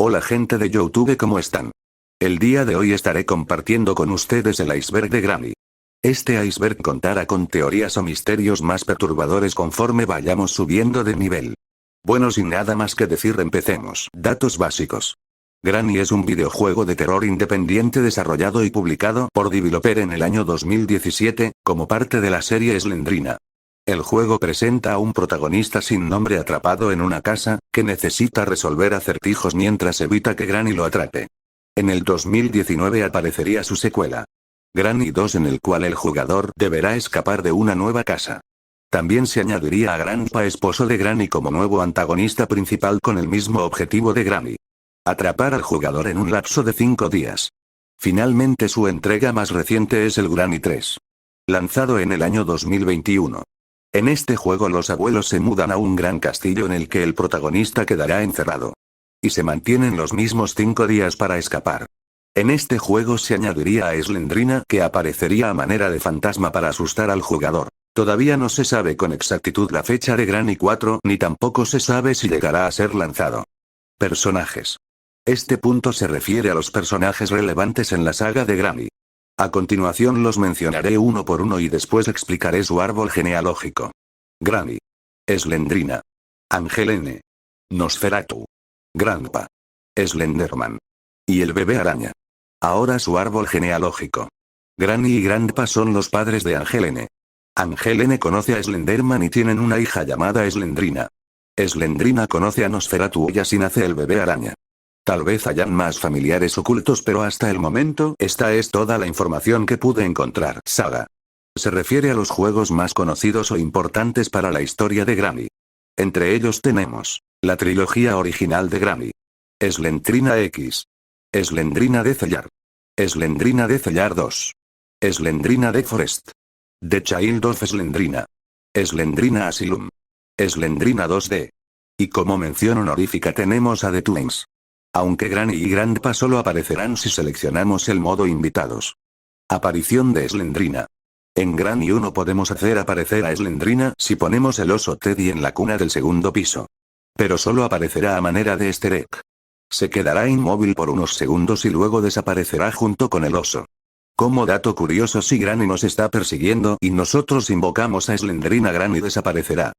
Hola gente de YouTube, ¿cómo están? El día de hoy estaré compartiendo con ustedes el iceberg de Granny. Este iceberg contará con teorías o misterios más perturbadores conforme vayamos subiendo de nivel. Bueno, sin nada más que decir, empecemos. Datos básicos. Granny es un videojuego de terror independiente desarrollado y publicado por Developer en el año 2017, como parte de la serie Slendrina. El juego presenta a un protagonista sin nombre atrapado en una casa, que necesita resolver acertijos mientras evita que Granny lo atrape. En el 2019 aparecería su secuela, Granny 2, en el cual el jugador deberá escapar de una nueva casa. También se añadiría a Grandpa, esposo de Granny, como nuevo antagonista principal con el mismo objetivo de Granny: atrapar al jugador en un lapso de 5 días. Finalmente, su entrega más reciente es el Granny 3, lanzado en el año 2021. En este juego los abuelos se mudan a un gran castillo en el que el protagonista quedará encerrado. Y se mantienen los mismos 5 días para escapar. En este juego se añadiría a Slendrina, que aparecería a manera de fantasma para asustar al jugador. Todavía no se sabe con exactitud la fecha de Granny 4, ni tampoco se sabe si llegará a ser lanzado. Personajes. Este punto se refiere a los personajes relevantes en la saga de Granny. A continuación los mencionaré uno por uno y después explicaré su árbol genealógico. Granny, Slendrina, Angelene, Nosferatu, Grandpa, Slenderman y el bebé araña. Ahora su árbol genealógico. Granny y Grandpa son los padres de Angelene. Angelene conoce a Slenderman y tienen una hija llamada Slendrina. Slendrina conoce a Nosferatu y así nace el bebé araña. Tal vez hayan más familiares ocultos, pero hasta el momento esta es toda la información que pude encontrar. Saga. Se refiere a los juegos más conocidos o importantes para la historia de Granny. Entre ellos tenemos la trilogía original de Granny, Slendrina X, Slendrina Death Yard, Slendrina Death Yard 2, Slendrina Death Forest, The Child of Slendrina, Slendrina Asylum, Slendrina 2D. Y como mención honorífica tenemos a The Twins. Aunque Granny y Grandpa solo aparecerán si seleccionamos el modo invitados. Aparición de Slendrina. En Granny 1 podemos hacer aparecer a Slendrina si ponemos el oso Teddy en la cuna del segundo piso. Pero solo aparecerá a manera de easter egg. Se quedará inmóvil por unos segundos y luego desaparecerá junto con el oso. Como dato curioso, si Granny nos está persiguiendo y nosotros invocamos a Slendrina, Granny desaparecerá.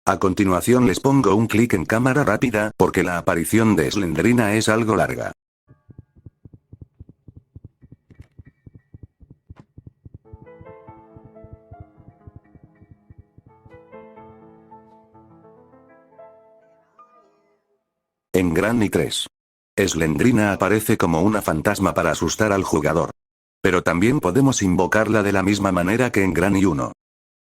A continuación les pongo un clic en cámara rápida, porque la aparición de Slendrina es algo larga. En Granny 3. Slendrina aparece como una fantasma para asustar al jugador. Pero también podemos invocarla de la misma manera que en Granny 1.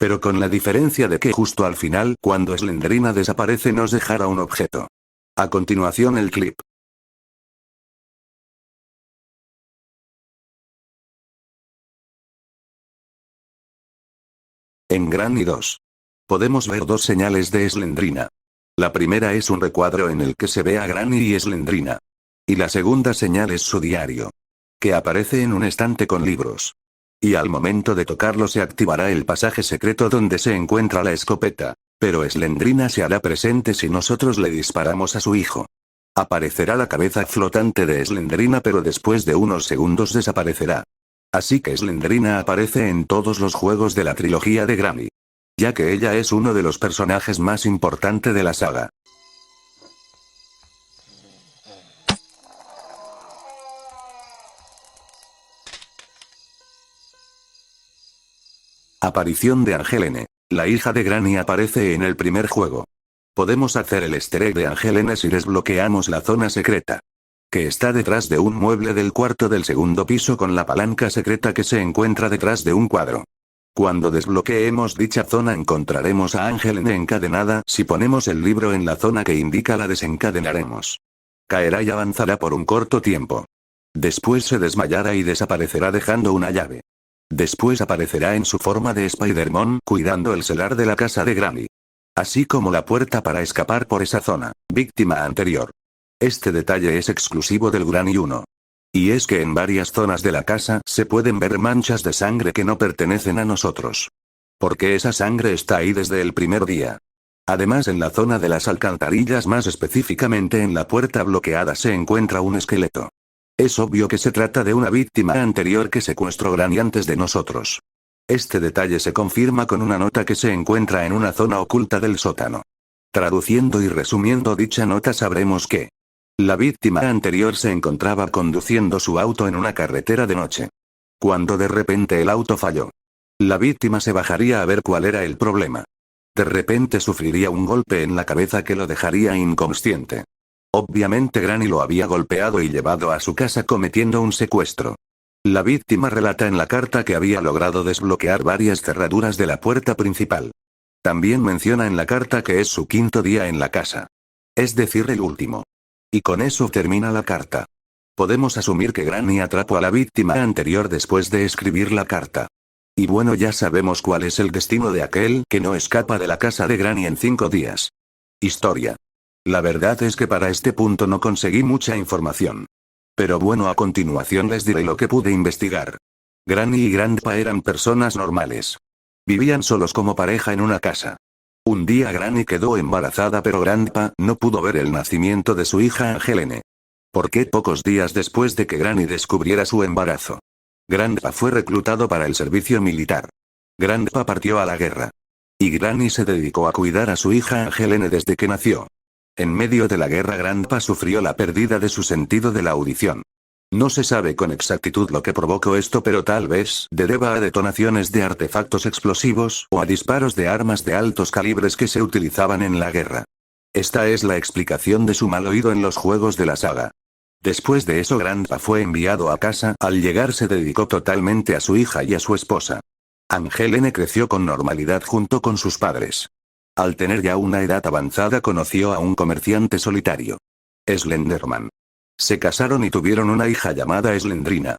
Pero con la diferencia de que justo al final, cuando Slendrina desaparece, nos dejará un objeto. A continuación el clip. En Granny 2. Podemos ver dos señales de Slendrina. La primera es un recuadro en el que se ve a Granny y Slendrina. Y la segunda señal es su diario, que aparece en un estante con libros. Y al momento de tocarlo se activará el pasaje secreto donde se encuentra la escopeta. Pero Slendrina se hará presente si nosotros le disparamos a su hijo. Aparecerá la cabeza flotante de Slendrina, pero después de unos segundos desaparecerá. Así que Slendrina aparece en todos los juegos de la trilogía de Granny, ya que ella es uno de los personajes más importantes de la saga. Aparición de Angelene. La hija de Granny aparece en el primer juego. Podemos hacer el easter egg de Angelene si desbloqueamos la zona secreta, que está detrás de un mueble del cuarto del segundo piso con la palanca secreta que se encuentra detrás de un cuadro. Cuando desbloqueemos dicha zona encontraremos a Angelene encadenada. Si ponemos el libro en la zona que indica, la desencadenaremos. Caerá y avanzará por un corto tiempo. Después se desmayará y desaparecerá dejando una llave. Después aparecerá en su forma de Spider-Man cuidando el celular de la casa de Granny, así como la puerta para escapar por esa zona. Víctima anterior. Este detalle es exclusivo del Granny 1. Y es que en varias zonas de la casa se pueden ver manchas de sangre que no pertenecen a nosotros. Porque esa sangre está ahí desde el primer día. Además, en la zona de las alcantarillas, más específicamente en la puerta bloqueada, se encuentra un esqueleto. Es obvio que se trata de una víctima anterior que secuestró Granny antes de nosotros. Este detalle se confirma con una nota que se encuentra en una zona oculta del sótano. Traduciendo y resumiendo dicha nota, sabremos que la víctima anterior se encontraba conduciendo su auto en una carretera de noche, cuando de repente el auto falló. La víctima se bajaría a ver cuál era el problema. De repente sufriría un golpe en la cabeza que lo dejaría inconsciente. Obviamente Granny lo había golpeado y llevado a su casa cometiendo un secuestro. La víctima relata en la carta que había logrado desbloquear varias cerraduras de la puerta principal. También menciona en la carta que es su 5.º día en la casa. Es decir, el último. Y con eso termina la carta. Podemos asumir que Granny atrapó a la víctima anterior después de escribir la carta. Y bueno, ya sabemos cuál es el destino de aquel que no escapa de la casa de Granny en 5 días. Historia. La verdad es que para este punto no conseguí mucha información. Pero bueno, a continuación les diré lo que pude investigar. Granny y Grandpa eran personas normales. Vivían solos como pareja en una casa. Un día Granny quedó embarazada, pero Grandpa no pudo ver el nacimiento de su hija Angelene. Porque pocos días después de que Granny descubriera su embarazo, Grandpa fue reclutado para el servicio militar. Grandpa partió a la guerra. Y Granny se dedicó a cuidar a su hija Angelene desde que nació. En medio de la guerra, Grandpa sufrió la pérdida de su sentido de la audición. No se sabe con exactitud lo que provocó esto, pero tal vez deba a detonaciones de artefactos explosivos o a disparos de armas de altos calibres que se utilizaban en la guerra. Esta es la explicación de su mal oído en los juegos de la saga. Después de eso, Grandpa fue enviado a casa. Al llegar se dedicó totalmente a su hija y a su esposa. Angelene creció con normalidad junto con sus padres. Al tener ya una edad avanzada, conoció a un comerciante solitario, Slenderman. Se casaron y tuvieron una hija llamada Slendrina.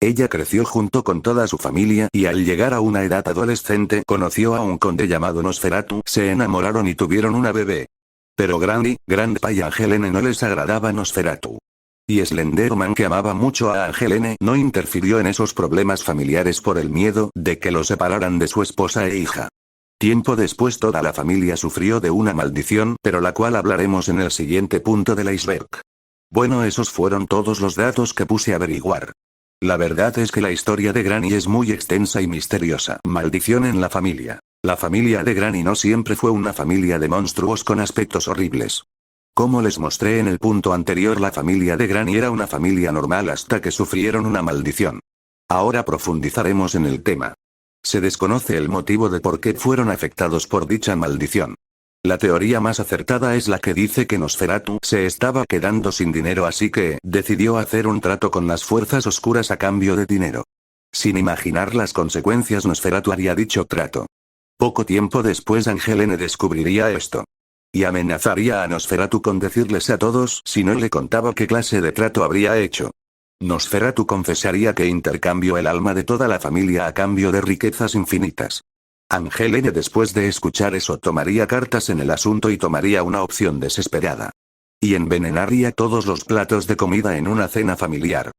Ella creció junto con toda su familia y al llegar a una edad adolescente conoció a un conde llamado Nosferatu, se enamoraron y tuvieron una bebé. Pero Granny, Grandpa y Angelene no les agradaba Nosferatu. Y Slenderman, que amaba mucho a Angelene, no interfirió en esos problemas familiares por el miedo de que lo separaran de su esposa e hija. Tiempo después toda la familia sufrió de una maldición, pero la cual hablaremos en el siguiente punto del iceberg. Bueno, esos fueron todos los datos que puse a averiguar. La verdad es que la historia de Granny es muy extensa y misteriosa. Maldición en la familia. La familia de Granny no siempre fue una familia de monstruos con aspectos horribles. Como les mostré en el punto anterior, la familia de Granny era una familia normal hasta que sufrieron una maldición. Ahora profundizaremos en el tema. Se desconoce el motivo de por qué fueron afectados por dicha maldición. La teoría más acertada es la que dice que Nosferatu se estaba quedando sin dinero, así que decidió hacer un trato con las fuerzas oscuras a cambio de dinero. Sin imaginar las consecuencias, Nosferatu haría dicho trato. Poco tiempo después, Angelene descubriría esto. Y amenazaría a Nosferatu con decirles a todos si no le contaba qué clase de trato habría hecho. Nosferatu confesaría que intercambió el alma de toda la familia a cambio de riquezas infinitas. Angelene, después de escuchar eso, tomaría cartas en el asunto y tomaría una opción desesperada. Y envenenaría todos los platos de comida en una cena familiar.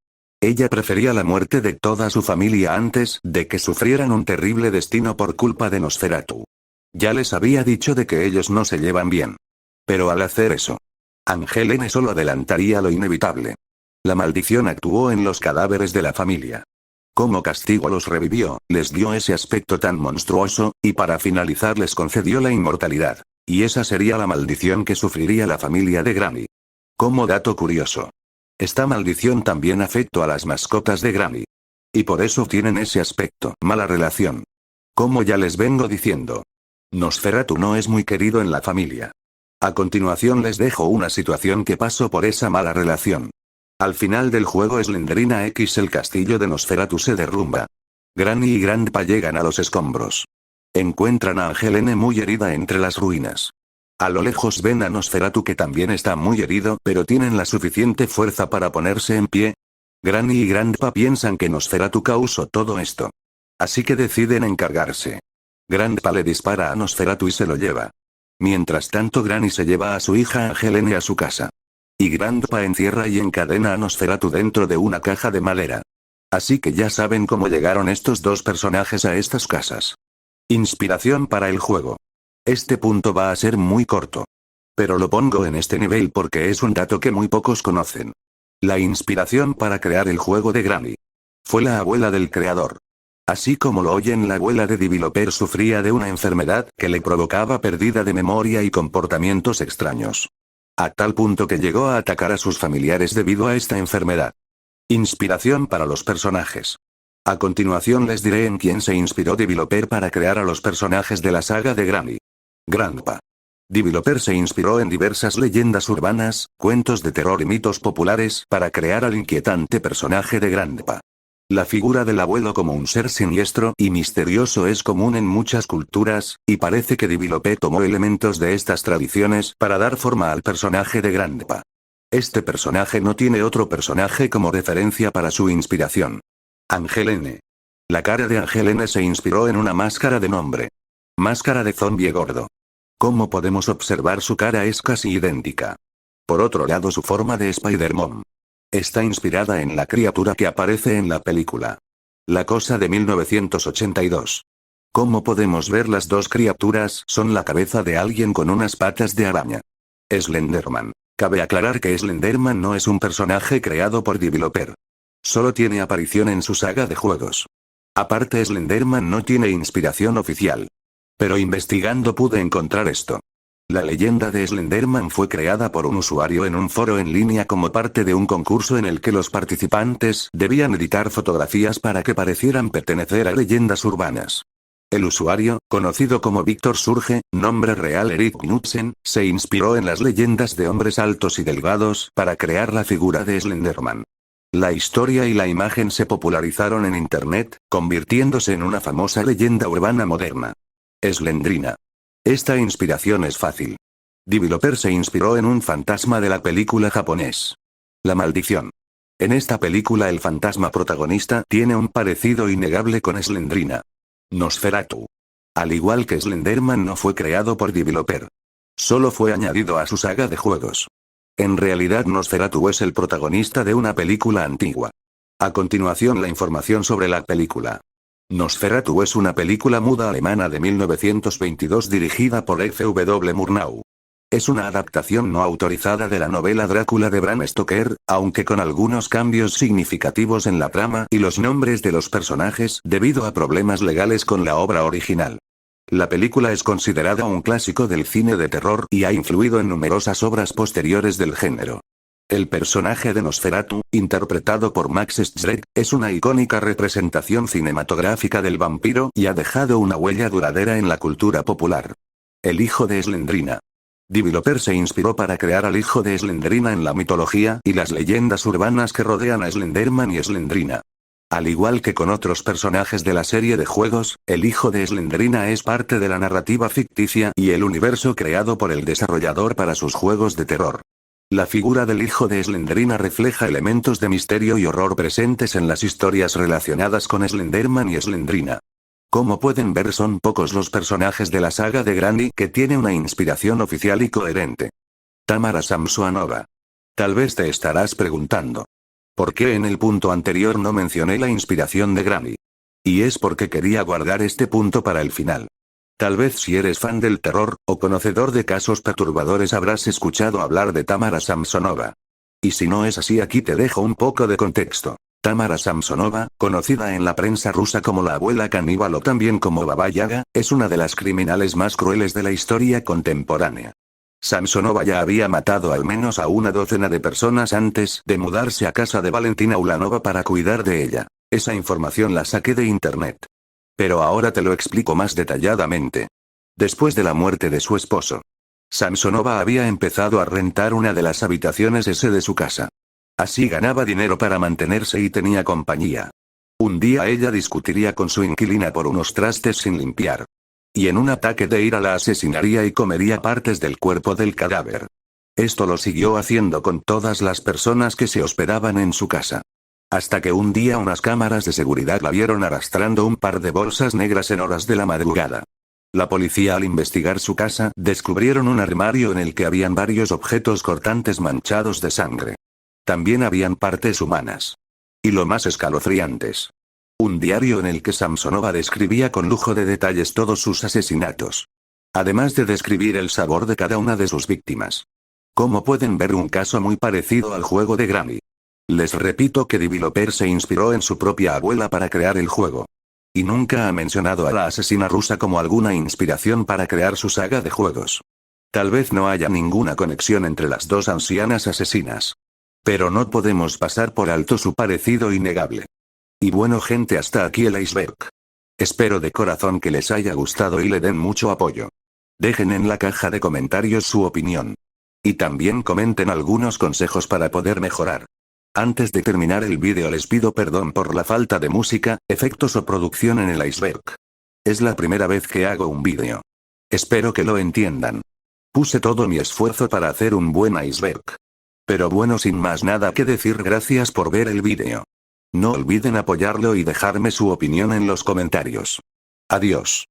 Ella prefería la muerte de toda su familia antes de que sufrieran un terrible destino por culpa de Nosferatu. Ya les había dicho de que ellos no se llevan bien. Pero al hacer eso, Angelene solo adelantaría lo inevitable. La maldición actuó en los cadáveres de la familia. Como castigo los revivió, les dio ese aspecto tan monstruoso, y para finalizar les concedió la inmortalidad. Y esa sería la maldición que sufriría la familia de Granny. Como dato curioso, esta maldición también afectó a las mascotas de Granny. Y por eso tienen ese aspecto, mala relación. Como ya les vengo diciendo, Nosferatu no es muy querido en la familia. A continuación les dejo una situación que pasó por esa mala relación. Al final del juego Slendrina X, el castillo de Nosferatu se derrumba. Granny y Grandpa llegan a los escombros. Encuentran a Angelene muy herida entre las ruinas. A lo lejos ven a Nosferatu, que también está muy herido, pero tienen la suficiente fuerza para ponerse en pie. Granny y Grandpa piensan que Nosferatu causó todo esto. Así que deciden encargarse. Grandpa le dispara a Nosferatu y se lo lleva. Mientras tanto, Granny se lleva a su hija Angelene a su casa. Y Grandpa encierra y encadena a Nosferatu dentro de una caja de madera. Así que ya saben cómo llegaron estos dos personajes a estas casas. Inspiración para el juego. Este punto va a ser muy corto. Pero lo pongo en este nivel porque es un dato que muy pocos conocen. La inspiración para crear el juego de Granny fue la abuela del creador. Así como lo oyen, la abuela de Developer sufría de una enfermedad que le provocaba pérdida de memoria y comportamientos extraños. A tal punto que llegó a atacar a sus familiares debido a esta enfermedad. Inspiración para los personajes. A continuación les diré en quién se inspiró Developer para crear a los personajes de la saga de Granny. Grandpa. Developer se inspiró en diversas leyendas urbanas, cuentos de terror y mitos populares para crear al inquietante personaje de Grandpa. La figura del abuelo como un ser siniestro y misterioso es común en muchas culturas, y parece que Developer tomó elementos de estas tradiciones para dar forma al personaje de Grandpa. Este personaje no tiene otro personaje como referencia para su inspiración. Ángel N. La cara de Ángel N se inspiró en una máscara de nombre. Máscara de zombie gordo. Como podemos observar, su cara es casi idéntica. Por otro lado, su forma de Spider-Man está inspirada en la criatura que aparece en la película La Cosa de 1982. Como podemos ver, las dos criaturas son la cabeza de alguien con unas patas de araña. Slenderman. Cabe aclarar que Slenderman no es un personaje creado por Developer. Solo tiene aparición en su saga de juegos. Aparte, Slenderman no tiene inspiración oficial. Pero investigando pude encontrar esto. La leyenda de Slenderman fue creada por un usuario en un foro en línea como parte de un concurso en el que los participantes debían editar fotografías para que parecieran pertenecer a leyendas urbanas. El usuario, conocido como Víctor Surge, nombre real Erik Knudsen, se inspiró en las leyendas de hombres altos y delgados para crear la figura de Slenderman. La historia y la imagen se popularizaron en Internet, convirtiéndose en una famosa leyenda urbana moderna. Slendrina. Esta inspiración es fácil. Developer se inspiró en un fantasma de la película japonés La Maldición. En esta película el fantasma protagonista tiene un parecido innegable con Slendrina. Nosferatu. Al igual que Slenderman, no fue creado por Developer. Solo fue añadido a su saga de juegos. En realidad, Nosferatu es el protagonista de una película antigua. A continuación, la información sobre la película. Nosferatu es una película muda alemana de 1922 dirigida por F.W. Murnau. Es una adaptación no autorizada de la novela Drácula de Bram Stoker, aunque con algunos cambios significativos en la trama y los nombres de los personajes debido a problemas legales con la obra original. La película es considerada un clásico del cine de terror y ha influido en numerosas obras posteriores del género. El personaje de Nosferatu, interpretado por Max Schreck, es una icónica representación cinematográfica del vampiro y ha dejado una huella duradera en la cultura popular. El hijo de Slendrina. Developer se inspiró para crear al hijo de Slendrina en la mitología y las leyendas urbanas que rodean a Slenderman y Slendrina. Al igual que con otros personajes de la serie de juegos, el hijo de Slendrina es parte de la narrativa ficticia y el universo creado por el desarrollador para sus juegos de terror. La figura del hijo de Slendrina refleja elementos de misterio y horror presentes en las historias relacionadas con Slenderman y Slendrina. Como pueden ver, son pocos los personajes de la saga de Granny que tiene una inspiración oficial y coherente. Tamara Samsonova. Tal vez te estarás preguntando, ¿por qué en el punto anterior no mencioné la inspiración de Granny? Y es porque quería guardar este punto para el final. Tal vez si eres fan del terror, o conocedor de casos perturbadores, habrás escuchado hablar de Tamara Samsonova. Y si no es así, aquí te dejo un poco de contexto. Tamara Samsonova, conocida en la prensa rusa como la abuela caníbal o también como Baba Yaga, es una de las criminales más crueles de la historia contemporánea. Samsonova ya había matado al menos a una docena de personas antes de mudarse a casa de Valentina Ulanova para cuidar de ella. Esa información la saqué de internet. Pero ahora te lo explico más detalladamente. Después de la muerte de su esposo, Samsonova había empezado a rentar una de las habitaciones de su casa. Así ganaba dinero para mantenerse y tenía compañía. Un día ella discutiría con su inquilina por unos trastes sin limpiar. Y en un ataque de ira la asesinaría y comería partes del cuerpo del cadáver. Esto lo siguió haciendo con todas las personas que se hospedaban en su casa. Hasta que un día unas cámaras de seguridad la vieron arrastrando un par de bolsas negras en horas de la madrugada. La policía, al investigar su casa, descubrieron un armario en el que habían varios objetos cortantes manchados de sangre. También habían partes humanas. Y lo más escalofriantes, un diario en el que Samsonova describía con lujo de detalles todos sus asesinatos. además de describir el sabor de cada una de sus víctimas. Como pueden ver, un caso muy parecido al juego de Granny. Les repito que Developer se inspiró en su propia abuela para crear el juego. Y nunca ha mencionado a la asesina rusa como alguna inspiración para crear su saga de juegos. Tal vez no haya ninguna conexión entre las dos ancianas asesinas. Pero no podemos pasar por alto su parecido innegable. Y bueno gente, hasta aquí el iceberg. Espero de corazón que les haya gustado y le den mucho apoyo. Dejen en la caja de comentarios su opinión. Y también comenten algunos consejos para poder mejorar. Antes de terminar el vídeo les pido perdón por la falta de música, efectos o producción en el iceberg. Es la primera vez que hago un vídeo. Espero que lo entiendan. Puse todo mi esfuerzo para hacer un buen iceberg. Pero bueno, sin más nada que decir, gracias por ver el vídeo. No olviden apoyarlo y dejarme su opinión en los comentarios. Adiós.